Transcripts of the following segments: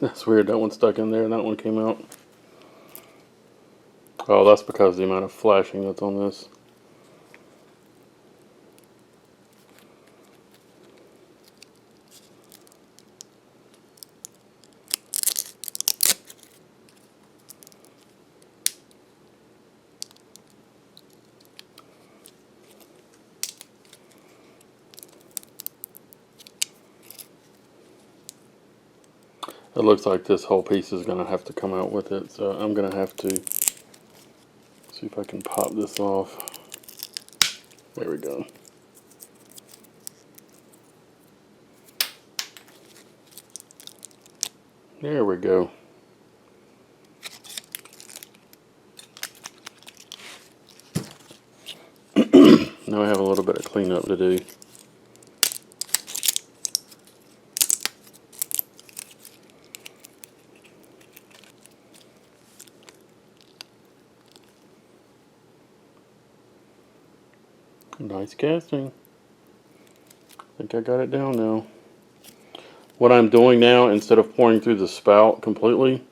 That's weird, that one stuck in there and that one came out. Oh, that's because of the amount of flashing that's on this. It looks like this whole piece is going to have to come out with it, so I'm going to have to see if I can pop this off. There we go. There we go. Now I have a little bit of cleanup to do. Nice casting. I think I got it down now. What I'm doing now, instead of pouring through the spout completely,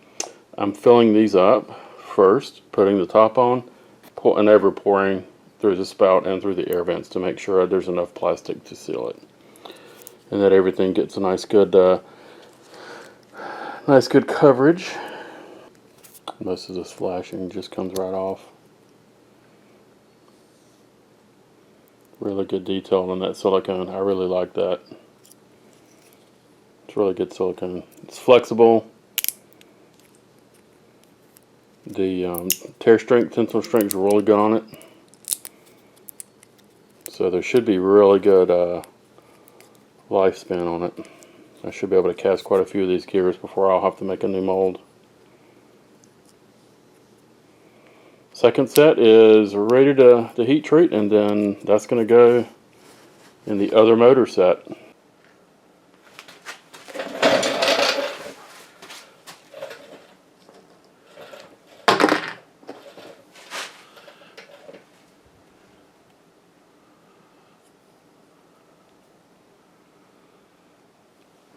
I'm filling these up first, putting the top on, and over pouring through the spout and through the air vents to make sure there's enough plastic to seal it, and that everything gets a nice good coverage. Most of this flashing just comes right off. Really good detail on that silicone. I really like that. It's really good silicone. It's flexible. The tear strength, tensile strength is really good on it. So there should be really good lifespan on it. I should be able to cast quite a few of these gears before I'll have to make a new mold. Second set is ready to heat treat, and then that's going to go in the other motor set.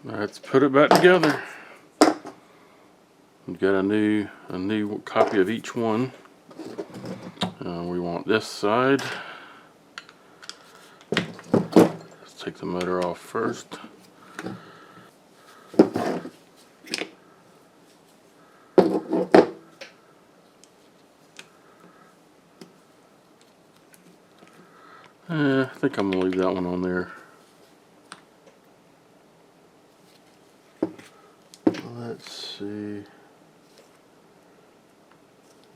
Let's put it back together. We've got a new copy of each one. We want this side. Let's take the motor off first. I think I'm going to leave that one on there. Let's see.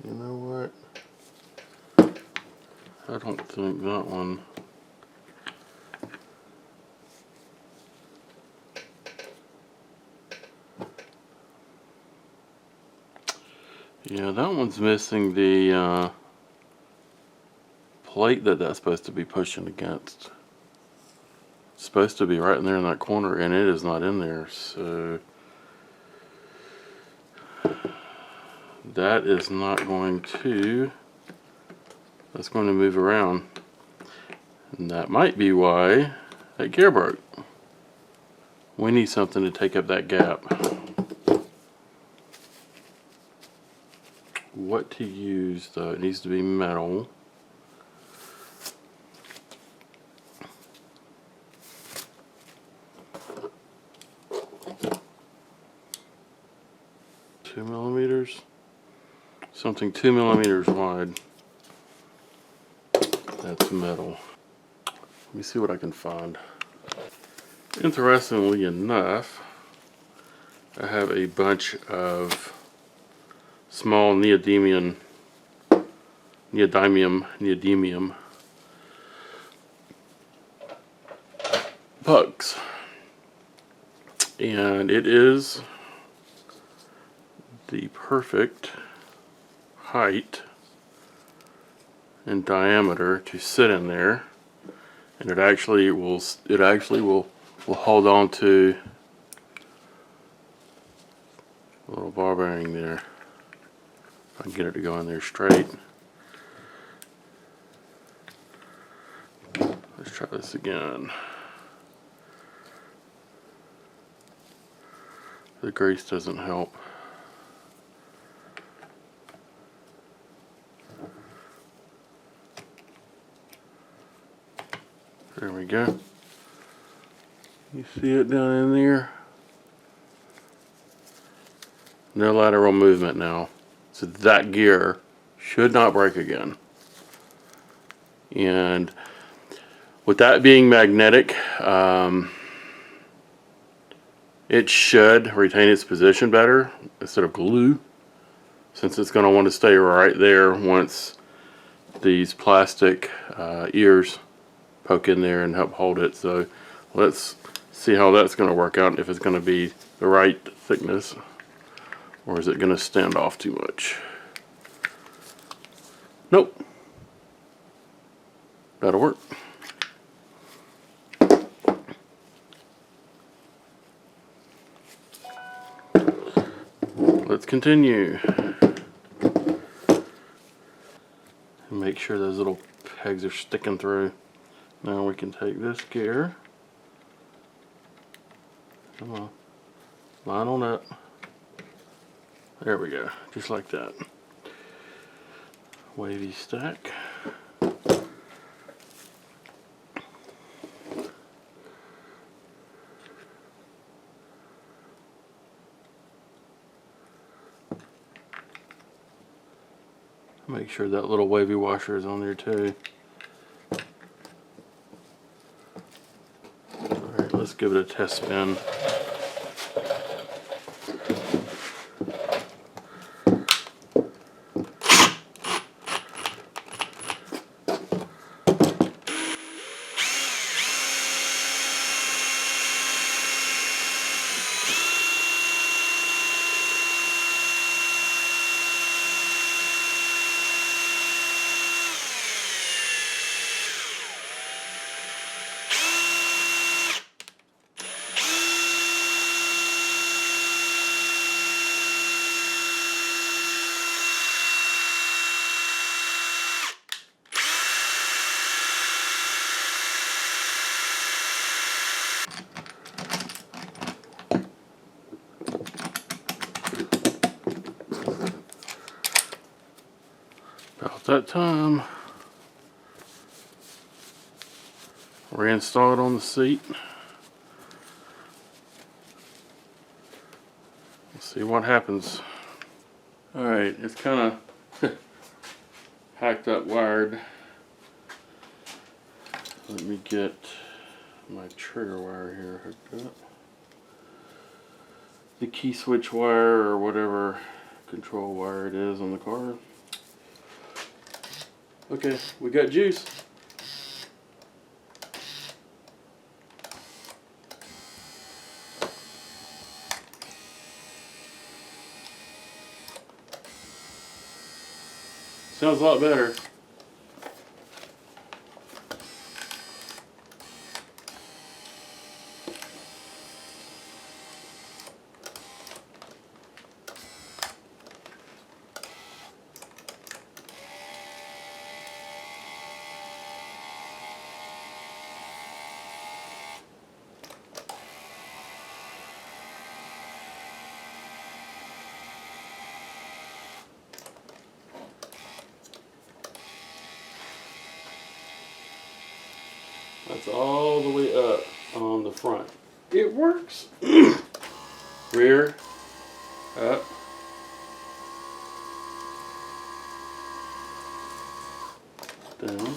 You know what? I don't think that one. Yeah, that one's missing the plate that's supposed to be pushing against. It's supposed to be right in there in that corner, and it is not in there, so that is not going to, that's going to move around, and that might be why that gear broke. We need something to take up that gap. What to use though? It needs to be metal. Two millimeters. Something 2 millimeters wide. That's metal. Let me see what I can find. Interestingly enough, I have a bunch of small neodymium pucks, and it is the perfect height and diameter to sit in there, and it actually will hold on to a little ball bearing there. If I can get it to go in there straight. Let's try this again. The grease doesn't help. There we go. You see it down in there? No lateral movement now. So that gear should not break again. And with that being magnetic, it should retain its position better instead of glue, since it's going to want to stay right there once these plastic ears poke in there and help hold it. So let's see how that's going to work out, if it's going to be the right thickness or is it going to stand off too much. Nope. That'll work. Let's continue. And make sure those little pegs are sticking through. Now we can take this gear. Come on. Line on up. There we go. Just like that. Wavy stack. Make sure that little wavy washer is on there too. Alright, let's give it a test spin. About that time. Reinstall it on the seat. Let's see what happens. Alright, it's kind of hacked up wired. Let me get my trigger wire here hooked up. The key switch wire or whatever control wire it is on the car. Okay, we got juice. Sounds a lot better. That's all the way up on the front. It works. Rear, up. Down.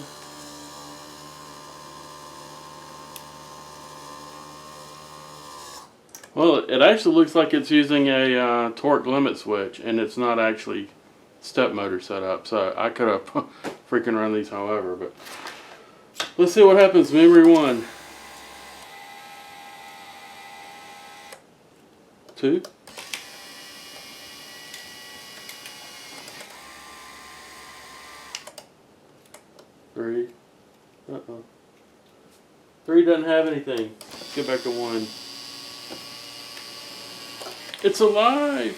Well, it actually looks like it's using a torque limit switch, and it's not actually step motor set up. So I could have freaking run these however, but let's see what happens. Memory 1. 2. 3. Uh-oh. 3 doesn't have anything. Let's get back to 1. It's alive!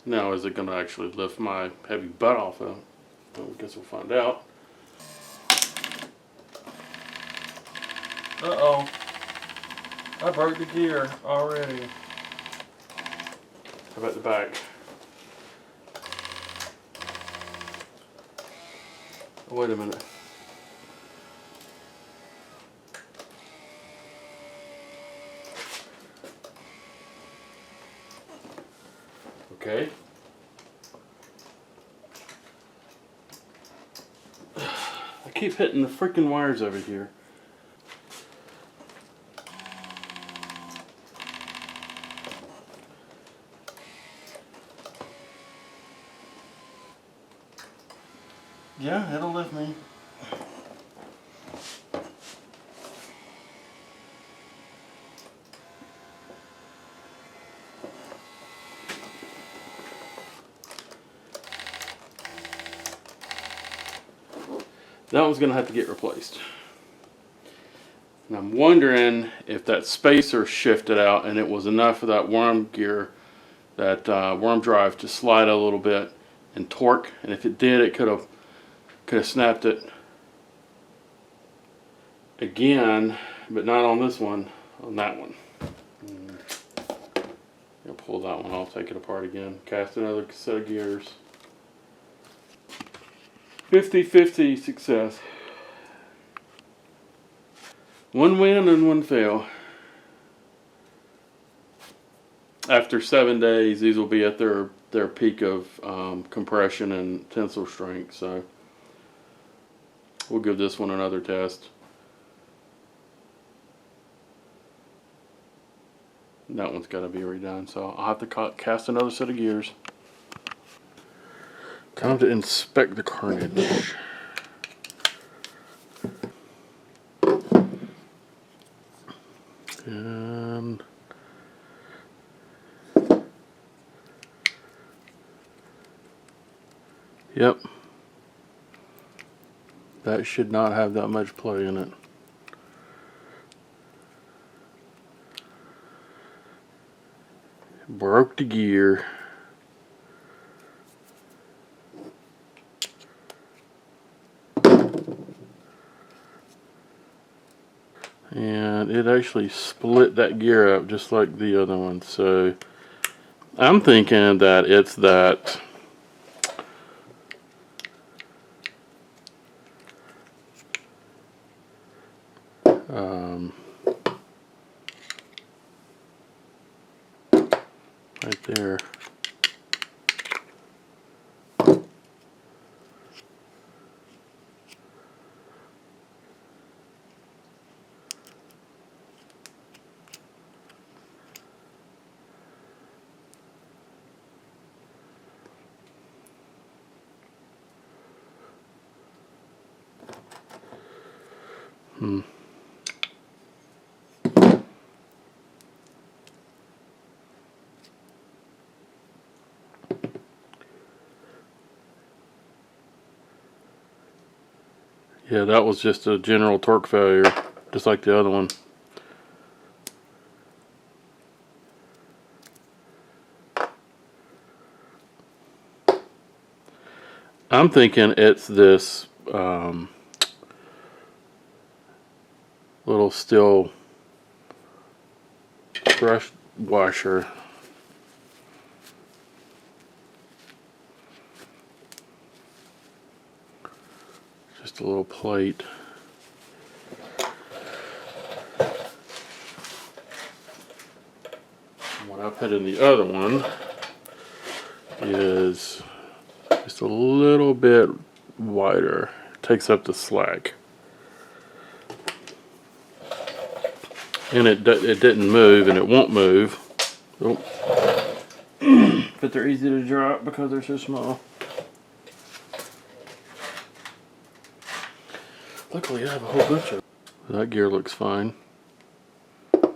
Now, is it going to actually lift my heavy butt off of it? Well, I guess we'll find out. Uh-oh. I broke the gear already. How about the back? Oh, wait a minute. Okay. I keep hitting the freaking wires over here. Yeah, it'll lift me. That one's going to have to get replaced. And I'm wondering if that spacer shifted out and it was enough for that worm gear, that worm drive to slide a little bit and torque. And if it did, it could have snapped it again, but not on this one, on that one. I'll pull that one off, take it apart again, cast another set of gears. 50-50 success. One win and one fail. After 7 days, these will be at their peak of compression and tensile strength. So we'll give this one another test. That one's got to be redone, so I'll have to cast another set of gears. Time to inspect the carnage. And yep, that should not have that much play in it. Broke the gear. And it actually split that gear up just like the other one. So I'm thinking that it's that right there. Yeah, that was just a general torque failure, just like the other one. I'm thinking it's this little steel brush washer. Just a little plate. And what I put in the other one is just a little bit wider. Takes up the slack. And it didn't move, and it won't move. Oh. But they're easy to drop because they're so small. Luckily, I have a whole bunch of. That gear looks fine. So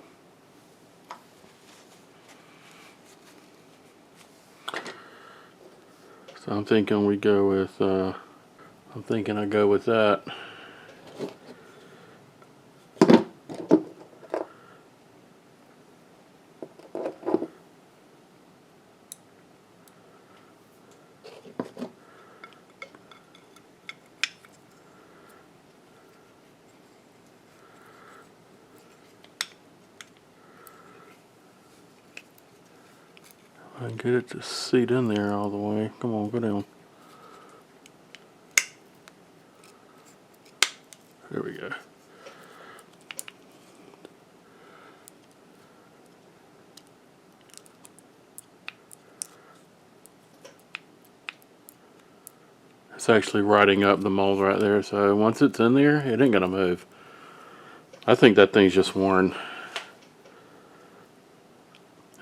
I'm thinking we go with. I'm thinking I go with that. I can get it to seat in there all the way. Come on, go down. There we go. It's actually riding up the mold right there, so once it's in there, it ain't gonna move. I think that thing's just worn.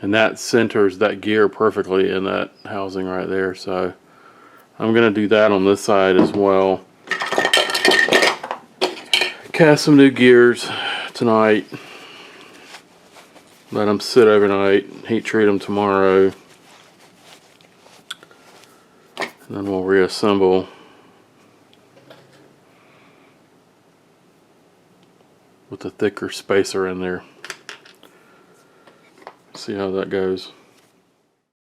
And that centers that gear perfectly in that housing right there, so I'm gonna do that on this side as well. Cast some new gears tonight. Let them sit overnight, heat treat them tomorrow. And then we'll reassemble with a thicker spacer in there. See how that goes.